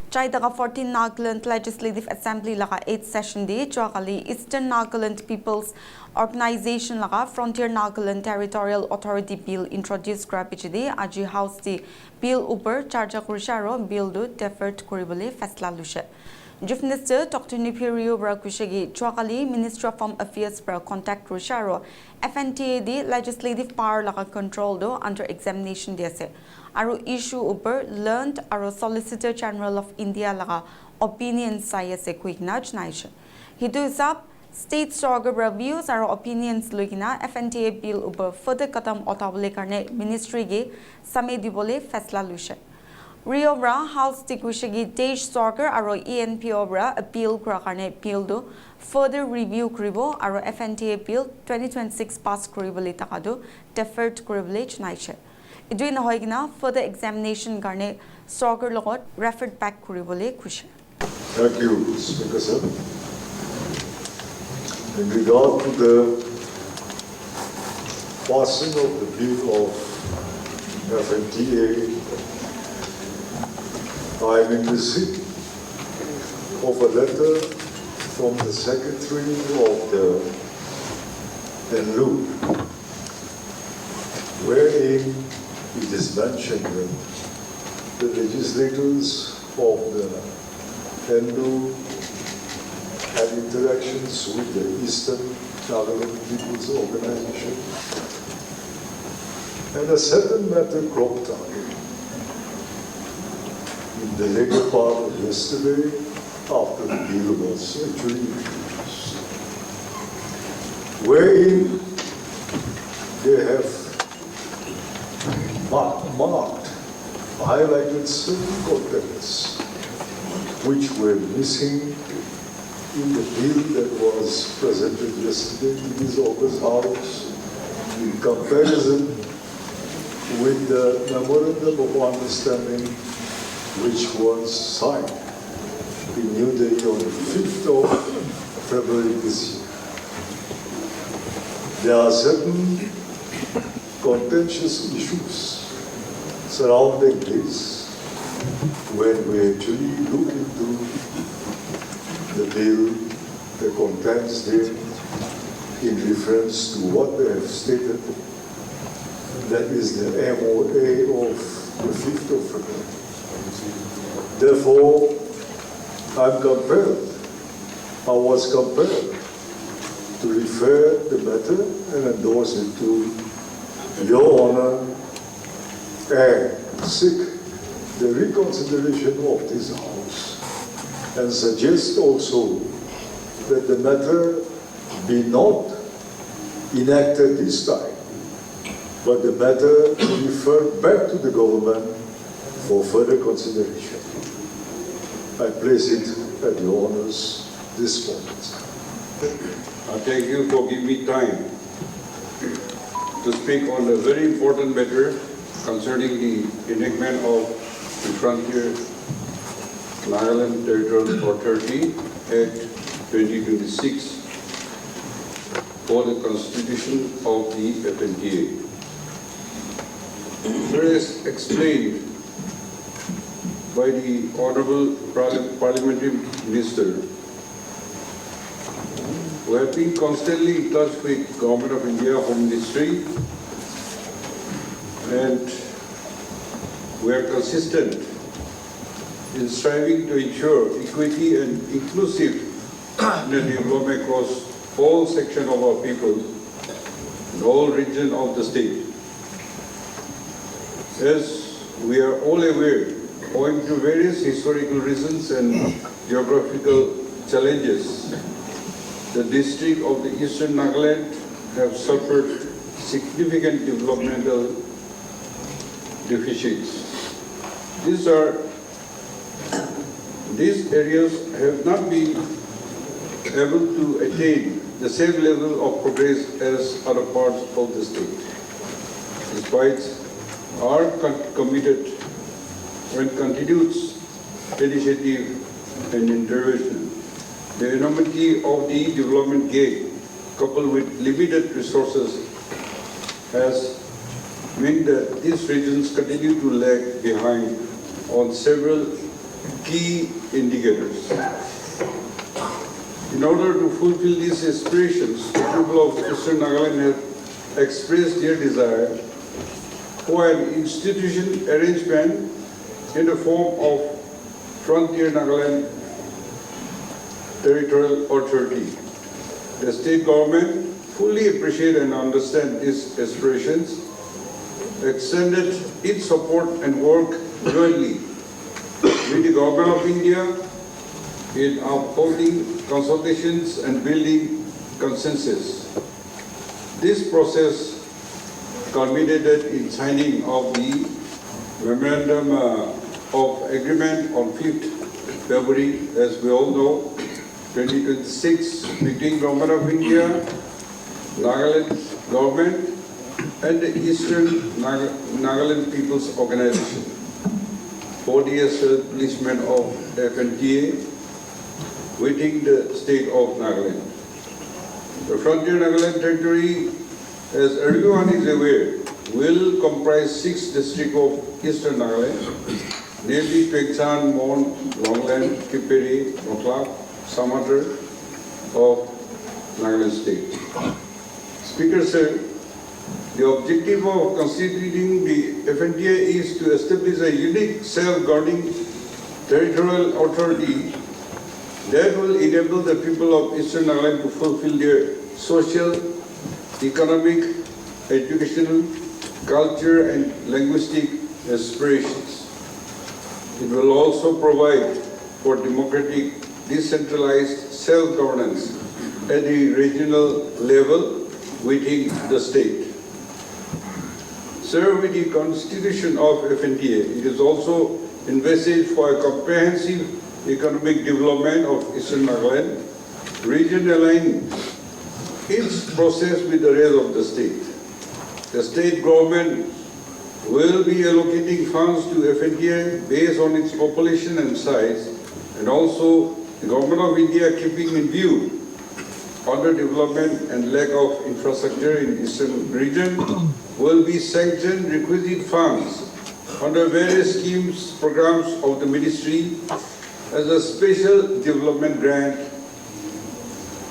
Chaitaka 14 Nagaland Legislative Assembly laga 8th session day Chakali Eastern Nagaland People's Organization laga Frontier Nagaland Territorial Authority Bill introduced Grapichidi Aji House the Bill Upper Charja Kurisharo Bill do deferred Kuribole Fasla Lushe. Chief Minister Dr. Nipirio Brakushagi Chakali Minister of Home Affairs for Contact Rusharo FNTAD Legislative Power laga control do under examination dese. Aru issue upper learned aru Solicitor General of India laga opinion sayase quick nudge nation. Hidu is up state stronger reviews aru opinions lugina FNTA bill upper further katam otawale karne ministry ge samay dibole fasla lushe. Rio bra House Tikushagi Dej Soccer aru ENPO bra appeal kura karne bill do further review kribo aru FNTA bill 2026 pass kuribole takadu deferred kuribole nation. Doing the hoigna further examination garne soccer logot referred back kuribole kushe. Thank you, Speaker sir. In regard to the passing of the bill of FNTA, I am in receipt of a letter from the Secretary of the NLU, wherein it is mentioned that the legislators of the NLU had interactions with the Eastern Nagaland People's Organization, and a certain matter cropped up in the later part of yesterday after the bill was actually introduced, wherein they have marked, highlighted certain contents which were missing in the bill that was presented yesterday to this August House in comparison with the Memorandum of Understanding which was signed in New Delhi on the 5th of February this year. There are certain contentious issues surrounding this when we actually look into the bill, the contents there, in reference to what they have stated, that is the MOA of the 5th of February. Therefore, I was compelled to refer the matter and endorse it to Your Honor and seek the reconsideration of this House and suggest also that the matter be not enacted this time, but the matter be referred back to the government for further consideration. I place it at Your Honor's disposal. Thank you for giving me time to speak on a very important matter concerning the enactment of the Frontier Nagaland Territorial Authority Act 2026 for the constitution of the FNTA. As explained by the Honorable Parliamentary Minister, we have been constantly in touch with Government of India Home Ministry, and we are consistent in striving to ensure equity and inclusive development across all sections of our people in all regions of the state. As we are all aware, owing to various historical reasons and geographical challenges, the district of the Eastern Nagaland have suffered significant developmental deficits. These areas have not been able to attain the same level of progress as other parts of the state. Despite our committed and continued initiative and intervention, the enormity of the development gap, coupled with limited resources, has meant that these regions continue to lag behind on several key indicators. In order to fulfill these aspirations, the people of Eastern Nagaland have expressed their desire for an institution arrangement in the form of Frontier Nagaland Territorial Authority. The state government fully appreciate and understand these aspirations, extended its support and work jointly with the Government of India in upholding consultations and building consensus. This process culminated in signing of the Memorandum of Agreement on 5th February, as we all know, 2026, between Government of India, Nagaland Government, and the Eastern Nagaland People's Organization for the establishment of FNTA within the state of Nagaland. The Frontier Nagaland Territory, as everyone is aware, will comprise 6 districts of Eastern Nagaland, namely Tuengsan, Mon, Longland, Kiperi, Notlak, Samatar of Nagaland State. Speaker sir, the objective of constituting the FNTA is to establish a unique self-governing territorial authority that will enable the people of Eastern Nagaland to fulfill their social, economic, educational, culture and linguistic aspirations. It will also provide for democratic, decentralized self-governance at the regional level within the state. Sir, with the constitution of FNTA, it is also envisaged for a comprehensive economic development of Eastern Nagaland, region aligning its process with the rest of the state. The state government will be allocating funds to FNTA based on its population and size, and also the Government of India keeping in view underdevelopment and lack of infrastructure in Eastern region will be sanctioned requisite funds under various schemes, programs of the ministry as a special development grant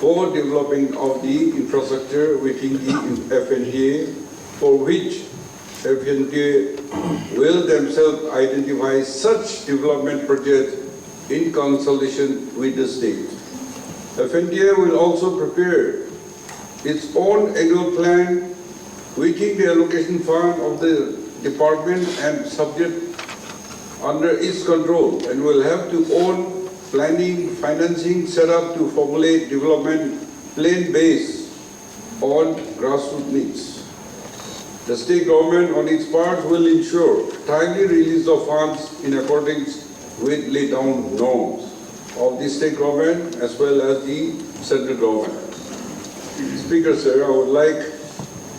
for developing of the infrastructure within the FNTA, for which FNTA will themselves identify such development projects in consultation with the state. FNTA will also prepare its own annual plan within the allocation fund of the department and subject under its control, and will have to own planning, financing set up to formulate development plan based on grassroots needs. The state government on its part will ensure timely release of funds in accordance with laid down norms of the state government as well as the central government. Speaker sir, I would like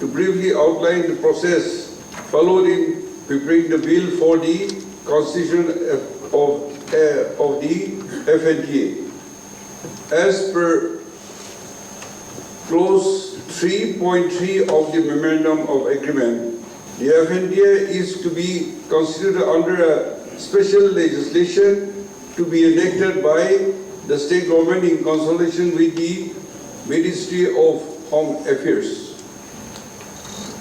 to briefly outline the process followed in preparing the bill for the constitution of the FNTA. As per clause 3.3 of the Memorandum of Agreement, the FNTA is to be considered under a special legislation to be enacted by the state government in consultation with the Ministry of Home Affairs.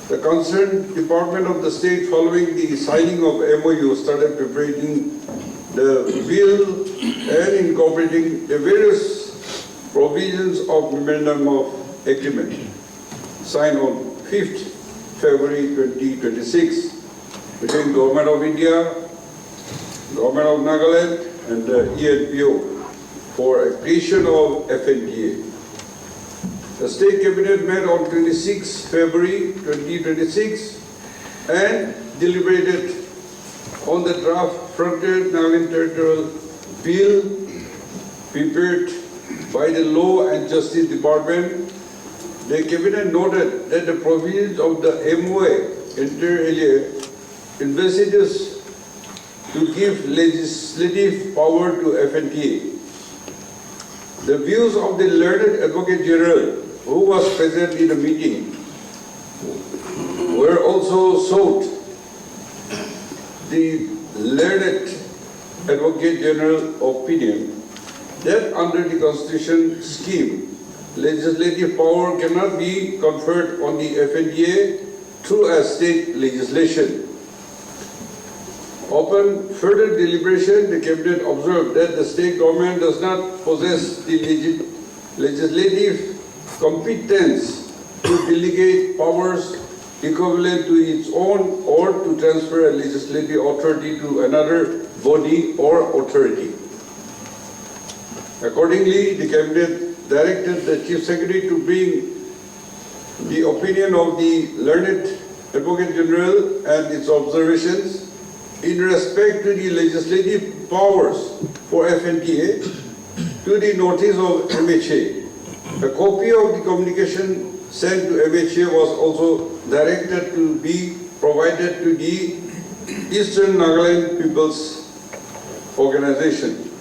The concerned department of the state, following the signing of MOU, started preparing the bill and incorporating the various provisions of Memorandum of Agreement signed on 5th February 2026 between Government of India, Government of Nagaland and the ENPO for a creation of FNTA. The State Cabinet met on 26 February 2026 and deliberated on the draft Frontier Nagaland Territorial Bill prepared by the Law and Justice Department. The Cabinet noted that the provisions of the MOA inter alia envisages to give legislative power to FNTA. The views of the learned Advocate General, who was present in the meeting, were also sought. The learned Advocate General opinion that under the Constitution scheme, legislative power cannot be conferred on the FNDA through a state legislation. Upon further deliberation, the Cabinet observed that the state government does not possess the legislative competence to delegate powers equivalent to its own or to transfer a legislative authority to another body or authority. Accordingly, the Cabinet directed the Chief Secretary to bring the opinion of the learned Advocate General and its observations in respect to the legislative powers for FNDA to the notice of MHA. A copy of the communication sent to MHA was also directed to be provided to the Eastern Nagaland People's Organization.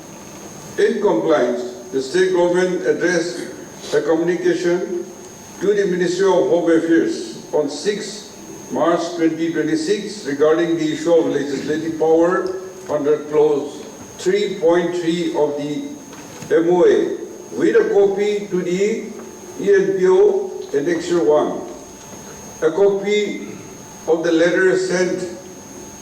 In compliance, the state government addressed a communication to the Ministry of Home Affairs on 6 March 2026 regarding the issue of legislative power under clause 3.3 of the MOA with a copy to the ENPO Annexure 1. A copy of the letter sent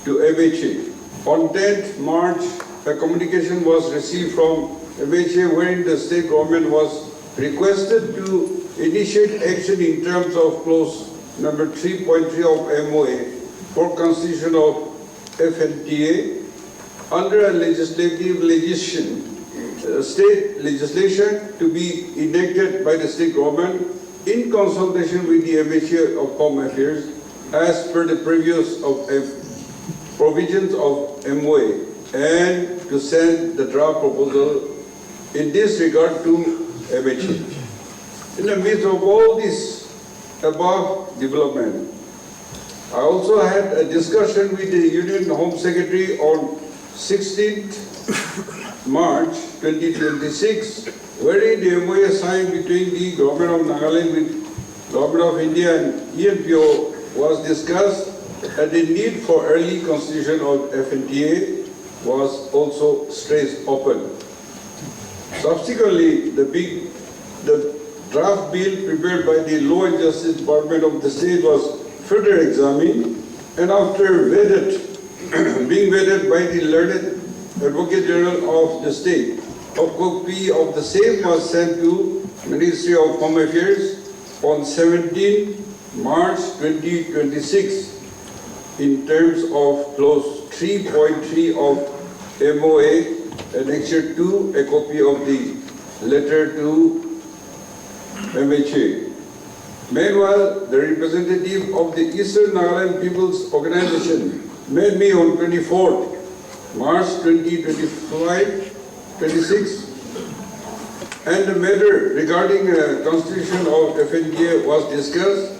to MHA. On 10th March, a communication was received from MHA wherein the state government was requested to initiate action in terms of clause number 3.3 of MOA for constitution of FNDA under a legislative state legislation to be enacted by the state government in consultation with the MHA of Home Affairs as per the previous provisions of MOA and to send the draft proposal in this regard to MHA. In the midst of all this above development, I also had a discussion with the Union Home Secretary on 16th March 2026, wherein the MOA signed between the Government of Nagaland with Government of India and ENPO was discussed, and the need for early constitution of FNDA was also stressed open. Subsequently, the draft bill prepared by the Law and Justice Department of the state was further examined, and after being vetted by the learned Advocate General of the state, a copy of the same was sent to Ministry of Home Affairs on 17 March 2026 in terms of clause 3.3 of MOA Annexure 2, a copy of the letter to MHA. Meanwhile, the representative of the Eastern Nagaland People's Organization met me on 24th March 2026, and the matter regarding constitution of FNDA was discussed,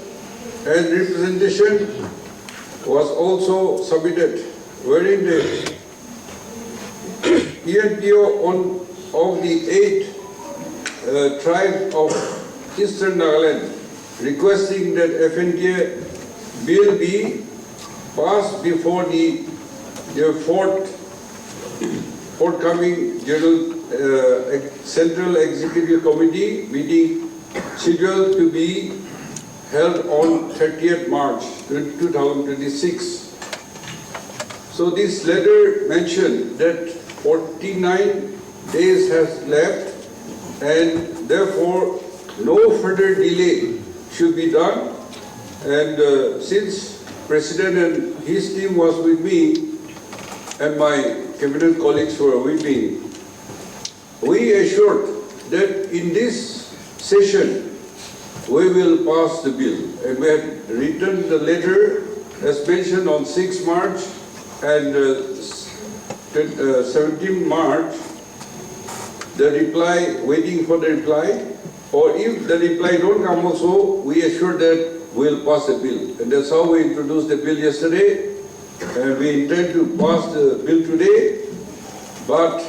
and representation was also submitted, wherein the ENPO of the 8 tribes of Eastern Nagaland requesting that FNDA bill be passed before their forthcoming Central Executive Committee meeting scheduled to be held on 30th March 2026. So this letter mentioned that 49 days has left, and therefore no further delay should be done. And since President and his team was with me and my cabinet colleagues were with me, we assured that in this session we will pass the bill. And we had written the letter as mentioned on 6 March and 17 March, the reply, waiting for the reply, or if the reply don't come also, we assure that we'll pass the bill. And that's how we introduced the bill yesterday, and we intend to pass the bill today, but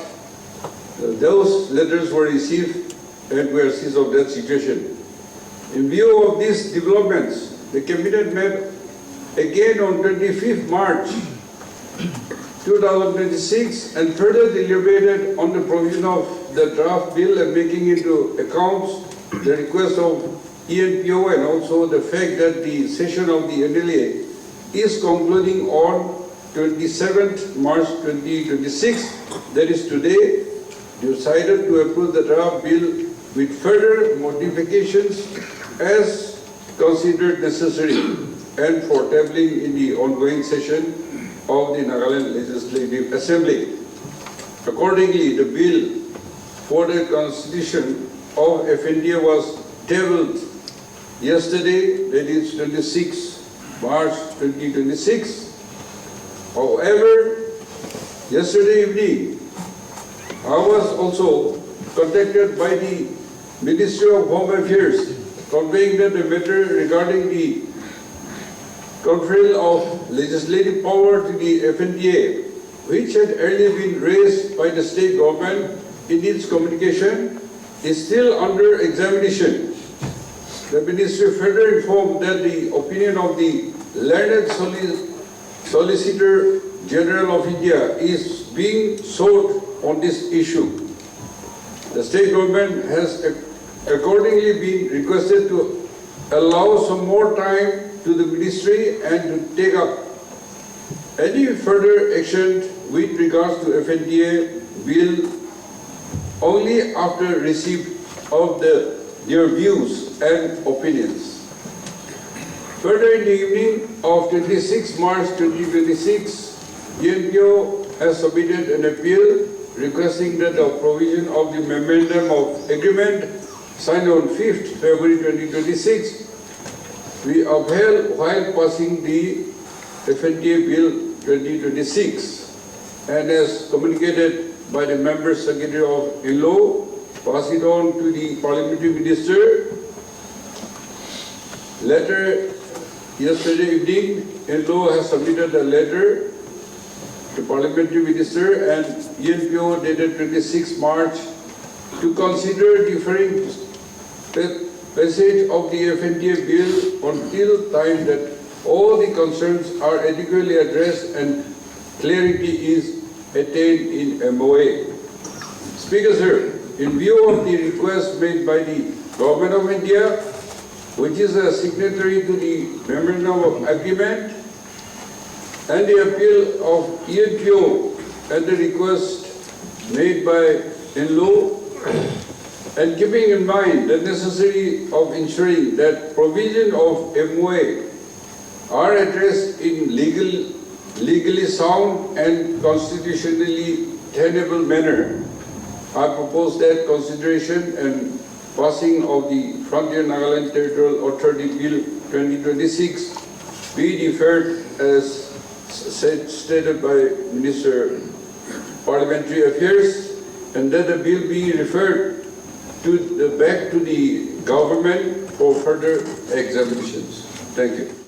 those letters were received and we are seized of that situation. In view of these developments, the cabinet met again on 25th March 2026 and further deliberated on the provision of the draft bill and making into accounts the request of ENPO and also the fact that the session of the NLA is concluding on 27th March 2026, that is today, decided to approve the draft bill with further modifications as considered necessary and for tabling in the ongoing session of the Nagaland Legislative Assembly. Accordingly, the bill for the constitution of FNDA was tabled yesterday, that is 26 March 2026. However, yesterday evening, I was also contacted by the Ministry of Home Affairs, conveying that the matter regarding the conferral of legislative power to the FNDA, which had earlier been raised by the state government in its communication, is still under examination. The Ministry further informed that the opinion of the learned Solicitor General of India is being sought on this issue. The state government has accordingly been requested to allow some more time to the ministry and to take up any further action with regards to FNDA bill only after receipt of their views and opinions. Further, in the evening of 26 March 2026, ENPO has submitted an appeal requesting that the provision of the Memorandum of Agreement signed on 5th February 2026 be upheld while passing the FNDA Bill 2026. And as communicated by the Member Secretary of ILO, pass it on to the Parliamentary Minister. Letter yesterday evening, ILO has submitted a letter to Parliamentary Minister and ENPO dated 26 March to consider deferring passage of the FNDA bill until time that all the concerns are adequately addressed and clarity is attained in MOA. Speaker Sir, in view of the request made by the Government of India, which is a signatory to the Memorandum of Agreement, and the appeal of ENPO and the request made by ILO, and keeping in mind the necessity of ensuring that provision of MOA are addressed in legally sound and constitutionally tenable manner, I propose that consideration and passing of the Frontier Nagaland Territorial Authority Bill 2026 be deferred as stated by Minister Parliamentary Affairs, and that the bill be referred back to the government for further examinations. Thank you.